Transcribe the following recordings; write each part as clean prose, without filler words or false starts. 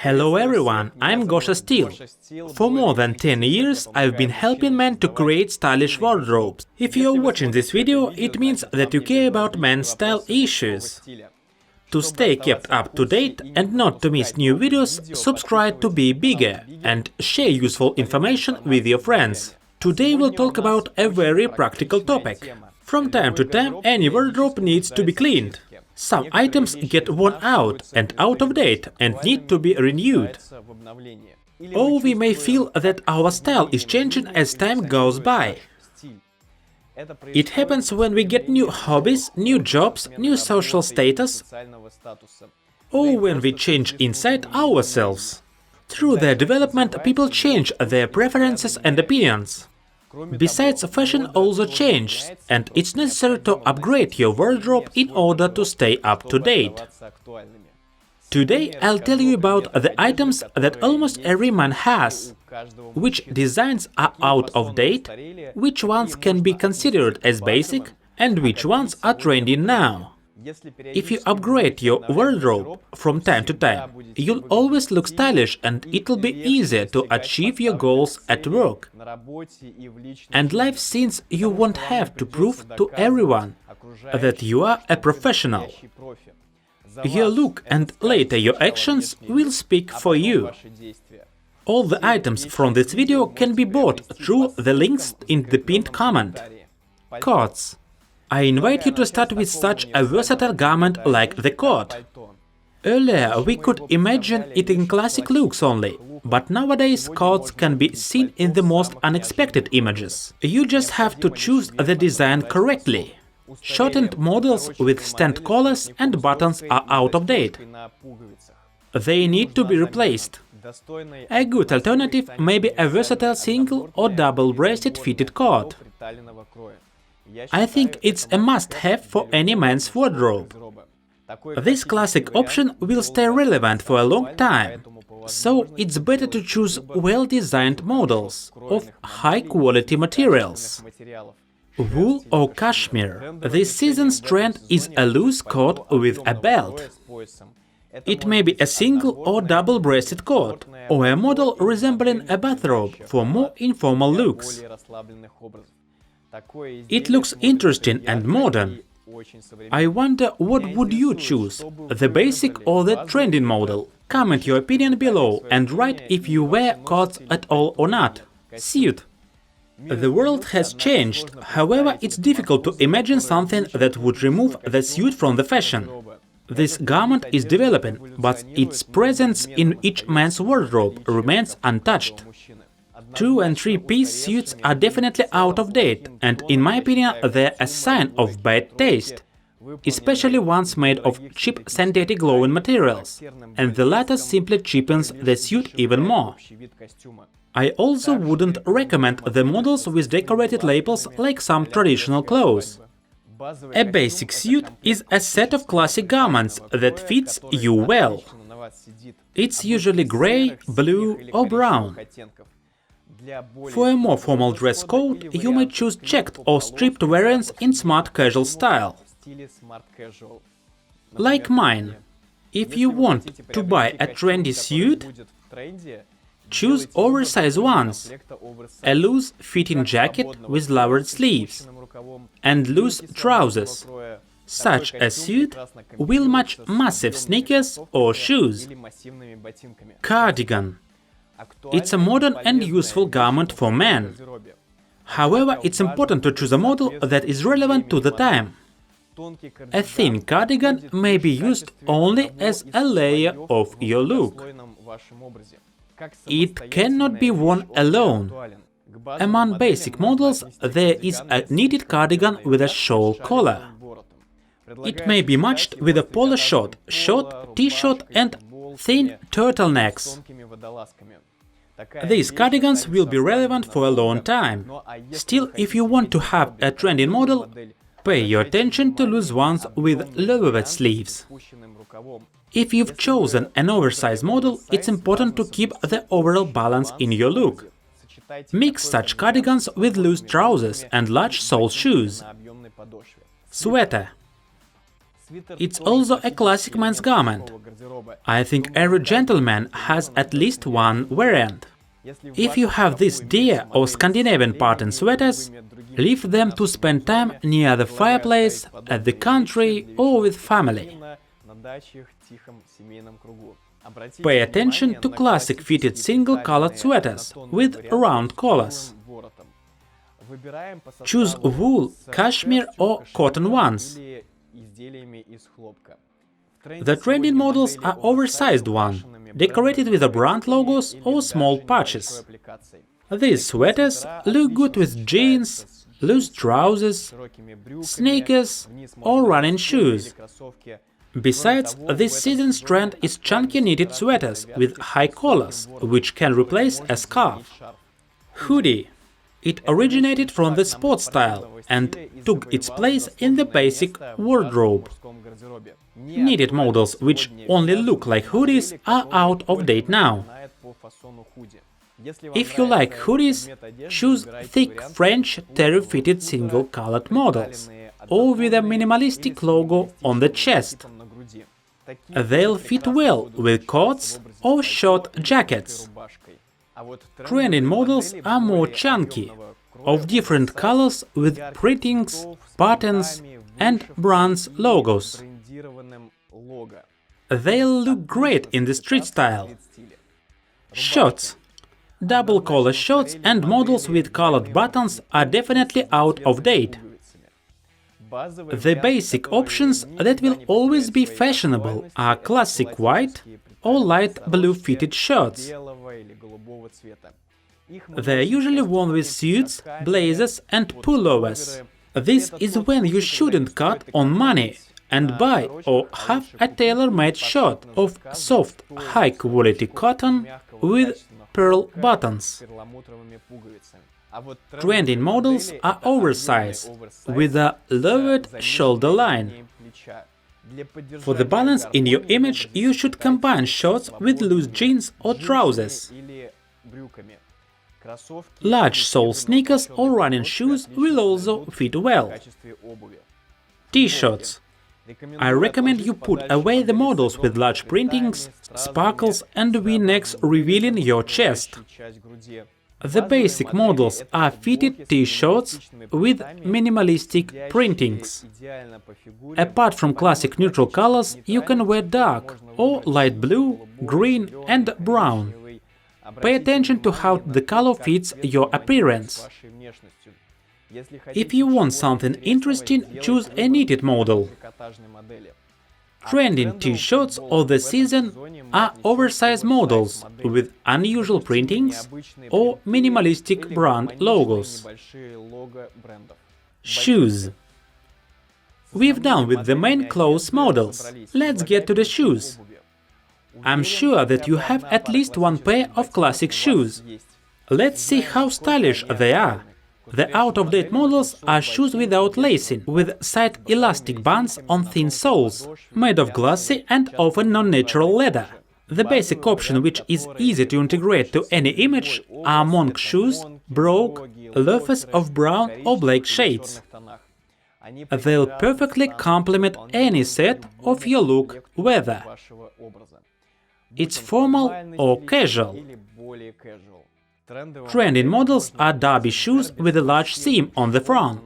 Hello everyone, I'm Gosha Steele. For more than 10 years, I've been helping men to create stylish wardrobes. If you're watching this video, it means that you care about men's style issues. To stay kept up to date and not to miss new videos, subscribe to Be Bigger and share useful information with your friends. Today we'll talk about a very practical topic. From time to time, any wardrobe needs to be cleaned. Some items get worn out and out of date and need to be renewed. Or we may feel that our style is changing as time goes by. It happens when we get new hobbies, new jobs, new social status, or when we change inside ourselves. Through their development, people change their preferences and opinions. Besides, fashion also changes, and it's necessary to upgrade your wardrobe in order to stay up to date. Today I'll tell you about the items that almost every man has, which designs are out of date, which ones can be considered as basic, and which ones are trendy now. If you upgrade your wardrobe from time to time, you'll always look stylish and it'll be easier to achieve your goals at work and life, since you won't have to prove to everyone that you are a professional. Your look and later your actions will speak for you. All the items from this video can be bought through the links in the pinned comment. Coats. I invite you to start with such a versatile garment like the coat. Earlier we could imagine it in classic looks only, but nowadays coats can be seen in the most unexpected images. You just have to choose the design correctly. Shortened models with stand collars and buttons are out of date. They need to be replaced. A good alternative may be a versatile single or double-breasted fitted coat. I think it's a must-have for any man's wardrobe. This classic option will stay relevant for a long time, so it's better to choose well-designed models of high-quality materials. Wool or cashmere. This season's trend is a loose coat with a belt. It may be a single or double-breasted coat, or a model resembling a bathrobe for more informal looks. It looks interesting and modern. I wonder what would you choose, the basic or the trending model? Comment your opinion below and write if you wear coats at all or not. Suit. The world has changed, however, it's difficult to imagine something that would remove the suit from the fashion. This garment is developing, but its presence in each man's wardrobe remains untouched. 2- and 3-piece suits are definitely out of date, and in my opinion they're a sign of bad taste, especially ones made of cheap synthetic glowing materials, and the latter simply cheapens the suit even more. I also wouldn't recommend the models with decorated labels like some traditional clothes. A basic suit is a set of classic garments that fits you well. It's usually gray, blue or brown. For a more formal dress code, you may choose checked or striped variants in smart casual style. Like mine. If you want to buy a trendy suit, choose oversized ones, a loose-fitting jacket with lowered sleeves, and loose trousers. Such a suit will match massive sneakers or shoes. Cardigan. It's a modern and useful garment for men. However, it's important to choose a model that is relevant to the time. A thin cardigan may be used only as a layer of your look. It cannot be worn alone. Among basic models, there is a knitted cardigan with a shawl collar. It may be matched with a polo shirt, short t-shirt and thin turtlenecks. These cardigans will be relevant for a long time. Still, if you want to have a trendy model, pay your attention to loose ones with lowered sleeves. If you've chosen an oversized model, it's important to keep the overall balance in your look. Mix such cardigans with loose trousers and large sole shoes. Sweater. It's also a classic men's garment. I think every gentleman has at least one variant. If you have these deer or Scandinavian pattern sweaters, leave them to spend time near the fireplace, at the country or with family. Pay attention to classic fitted single-colored sweaters with round collars. Choose wool, cashmere or cotton ones. The trending models are oversized ones, decorated with brand logos or small patches. These sweaters look good with jeans, loose trousers, sneakers or running shoes. Besides, this season's trend is chunky knitted sweaters with high collars, which can replace a scarf. Hoodie. It originated from the sport style and took its place in the basic wardrobe. Knitted models, which only look like hoodies, are out of date now. If you like hoodies, choose thick French terry-fitted single-colored models, or with a minimalistic logo on the chest. They'll fit well with coats or short jackets. Trending models are more chunky, of different colors with printings, patterns and brands logos. They'll look great in the street style. Shorts. Double collar shorts and models with colored buttons are definitely out of date. The basic options that will always be fashionable are classic white or light blue fitted shirts. They are usually worn with suits, blazers and pullovers. This is when you shouldn't cut on money and buy or have a tailor-made shirt of soft, high-quality cotton with pearl buttons. Trending models are oversized, with a lowered shoulder line. For the balance in your image, you should combine shorts with loose jeans or trousers. Large sole sneakers or running shoes will also fit well. T-shirts. I recommend you put away the models with large printings, sparkles and V-necks revealing your chest. The basic models are fitted T-shirts with minimalistic printings. Apart from classic neutral colors, you can wear dark or light blue, green and brown. Pay attention to how the color fits your appearance. If you want something interesting, choose a knitted model. Trending T-shirts of the season are oversized models with unusual printings or minimalistic brand logos. Shoes. We've done with the main clothes models. Let's get to the shoes. I'm sure that you have at least one pair of classic shoes. Let's see how stylish they are. The out-of-date models are shoes without lacing, with side elastic bands on thin soles, made of glossy and often non-natural leather. The basic option, which is easy to integrate to any image, are monk shoes, brogue, loafers of brown or black shades. They'll perfectly complement any set of your look, whether it's formal or casual. Trending models are derby shoes with a large seam on the front,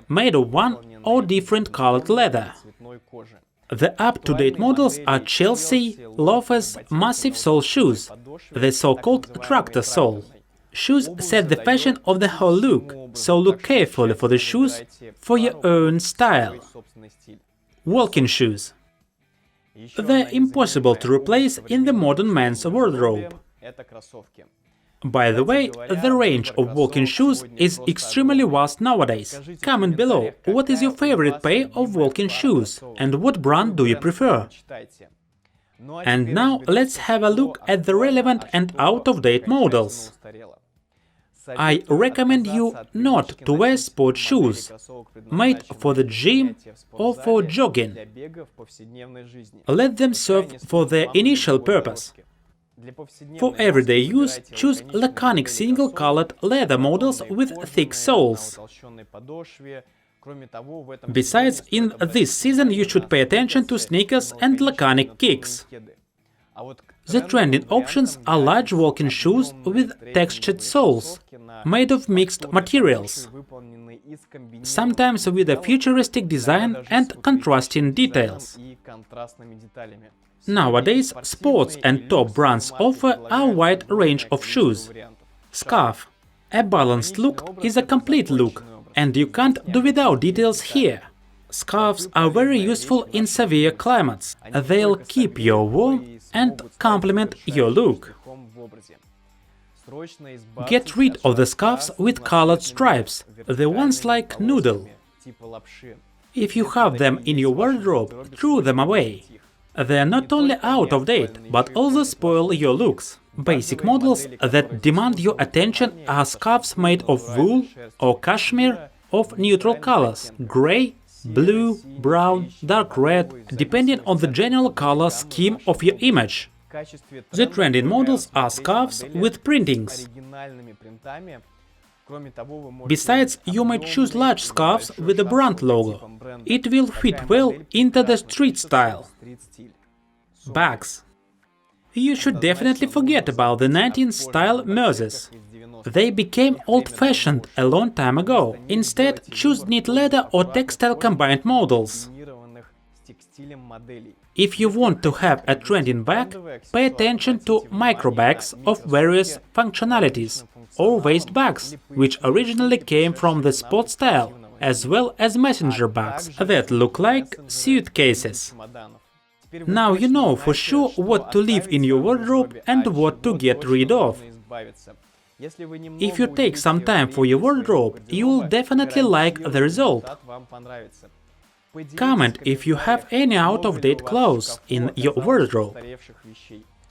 made of one or different colored leather. The up-to-date models are Chelsea, loafers, massive sole shoes, the so-called tractor sole. Shoes set the fashion of the whole look, so look carefully for the shoes for your own style. Walking shoes. They're impossible to replace in the modern men's wardrobe. By the way, the range of walking shoes is extremely vast nowadays. Comment below, what is your favorite pair of walking shoes and what brand do you prefer? And now let's have a look at the relevant and out-of-date models. I recommend you not to wear sport shoes, made for the gym or for jogging. Let them serve for their initial purpose. For everyday use, choose laconic single-colored leather models with thick soles. Besides, in this season you should pay attention to sneakers and laconic kicks. The trending options are large walking shoes with textured soles, made of mixed materials, sometimes with a futuristic design and contrasting details. Nowadays, sports and top brands offer a wide range of shoes. Scarf. A balanced look is a complete look, and you can't do without details here. Scarves are very useful in severe climates. They'll keep you warm and complement your look. Get rid of the scarves with colored stripes, the ones like noodle. If you have them in your wardrobe, throw them away. They are not only out of date, but also spoil your looks. Basic models that demand your attention are scarves made of wool or cashmere of neutral colors – gray, blue, brown, dark red, depending on the general color scheme of your image. The trending models are scarves with printings. Besides, you might choose large scarves with a brand logo. It will fit well into the street style. Bags. You should definitely forget about the 19th style mersers. They became old-fashioned a long time ago. Instead, choose knit leather or textile combined models. If you want to have a trending bag, pay attention to micro bags of various functionalities, or waist bags, which originally came from the sport style, as well as messenger bags that look like suitcases. Now you know for sure what to leave in your wardrobe and what to get rid of. If you take some time for your wardrobe, you will definitely like the result. Comment if you have any out-of-date clothes in your wardrobe.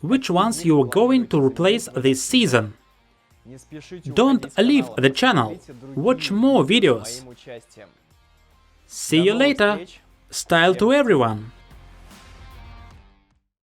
Which ones you are going to replace this season. Don't leave the channel. Watch more videos. See you later. Style to everyone.